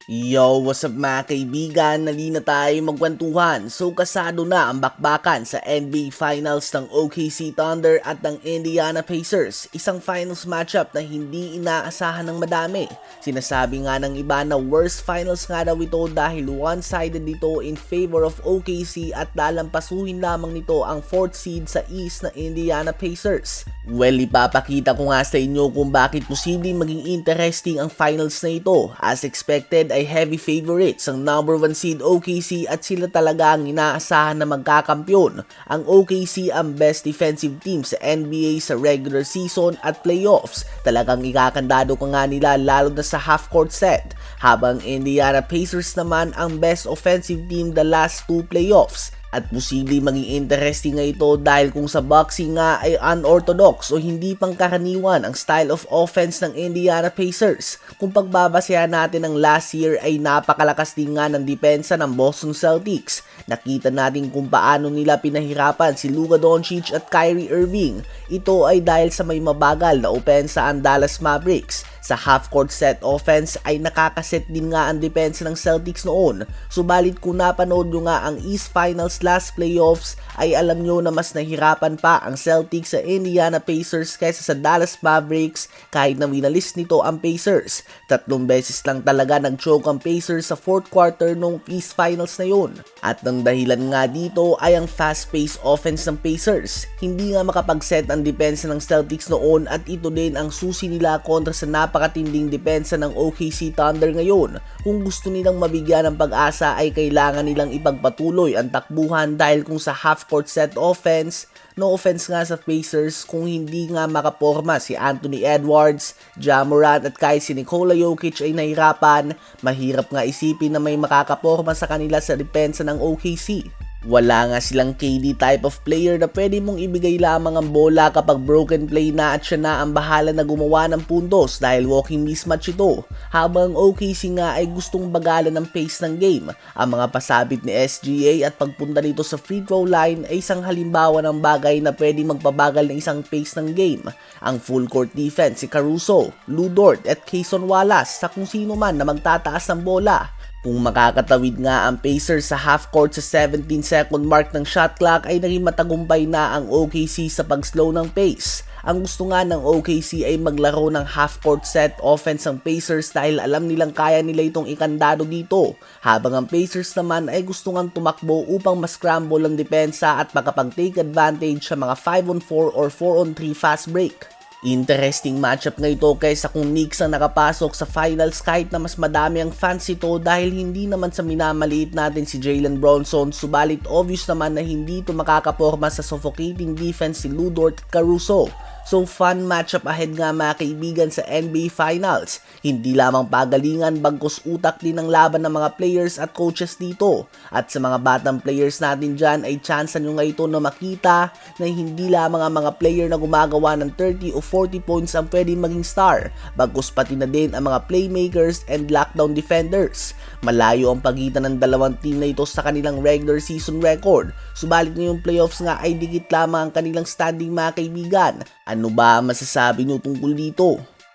Yo, what's up mga kaibigan? Nali na tayo magkwentuhan. So kasado na ang bakbakan sa NBA Finals ng OKC Thunder at ng Indiana Pacers. Isang finals matchup na hindi inaasahan ng madami. Sinasabi nga ng iba na worst finals nga daw ito dahil one-sided dito in favor of OKC at lalampasuhin lamang nito ang 4th seed sa East na Indiana Pacers. Well, ipapakita ko nga sa inyo kung bakit posibleng maging interesting ang finals na ito. As expected ay heavy favorites ang number 1 seed OKC at sila talaga ang inaasahan na magkakampyon. Ang OKC ang best defensive team sa NBA sa regular season at playoffs. Talagang ikakandado ka nga nila lalo na sa half-court set. Habang Indiana Pacers naman ang best offensive team the last 2 playoffs. At posibleng maging interesting nga ito dahil kung sa boxing nga ay unorthodox o hindi pangkaraniwan ang style of offense ng Indiana Pacers. Kung pagbabasehan natin ng last year ay napakalakas din nga ng depensa ng Boston Celtics. Nakita natin kung paano nila pinahirapan si Luka Doncic at Kyrie Irving. Ito ay dahil sa may mabagal na opensa ang Dallas Mavericks. Sa half-court set offense ay nakakaset din nga ang depensa ng Celtics noon. Subalit kung napanood nyo nga ang East Finals last playoffs ay alam nyo na mas nahirapan pa ang Celtics sa Indiana Pacers kaysa sa Dallas Mavericks kahit na winalis nito ang Pacers. 3 beses lang talaga nag-choke ang Pacers sa 4th quarter nung East Finals na yun. At ang dahilan nga dito ay ang fast-paced offense ng Pacers. Hindi nga makapag-set ang depensa ng Celtics noon at ito din ang susi nila kontra sa napakatinding depensa ng OKC Thunder ngayon. Kung gusto nilang mabigyan ng pag-asa ay kailangan nilang ipagpatuloy ang takbuhan dahil kung sa half-court set offense, no offense nga sa Pacers kung hindi nga makaporma si Anthony Edwards, Ja Morant at kahit si Nikola Jokic ay nahirapan, mahirap nga isipin na may makakaporma sa kanila sa depensa ng OKC. Wala nga silang KD type of player na pwede mong ibigay lamang ang bola kapag broken play na at siya na ang bahala na gumawa ng puntos dahil walking mismatch ito. Habang OKC nga ay gustong bagalan ng pace ng game. Ang mga pasabit ni SGA at pagpunta nito sa free throw line ay isang halimbawa ng bagay na pwede magpabagal ng isang pace ng game. Ang full court defense si Caruso, Lu Dort at Cason Wallace sa kung sino man na magtataas ng bola. Kung makakatawid nga ang Pacers sa half-court sa 17-second mark ng shot clock ay naging matagumpay na ang OKC sa pag-slow ng pace. Ang gusto nga ng OKC ay maglaro ng half-court set offense ang Pacers dahil alam nilang kaya nila itong ikandado dito. Habang ang Pacers naman ay gusto ngang tumakbo upang mas-scramble ang depensa at makapag-take advantage sa mga 5-on-4 or 4-on-3 fast break. Interesting matchup nga ito kaysa kung Knicks ang nakapasok sa finals kahit na mas madami ang fans ito dahil hindi naman sa minamaliit natin si Jalen Brunson subalit obvious naman na hindi ito makakaporma sa suffocating defense si Lu Dort at Caruso. So fun matchup ahead nga mga kaibigan sa NBA Finals. Hindi lamang pagalingan bagkus utak din ang laban ng mga players at coaches dito. At sa mga batang players natin dyan ay chance nyo nga ito na makita na hindi lamang ang mga player na gumagawa ng 30 o 40 points ang pwedeng maging star. Bagkus pati na din ang mga playmakers and lockdown defenders. Malayo ang pagitan ng dalawang team na ito sa kanilang regular season record. Subalit ngayong playoffs nga ay dikit lamang ang kanilang standing mga kaibigan. Ano ba ang masasabi nyo tungkol dito?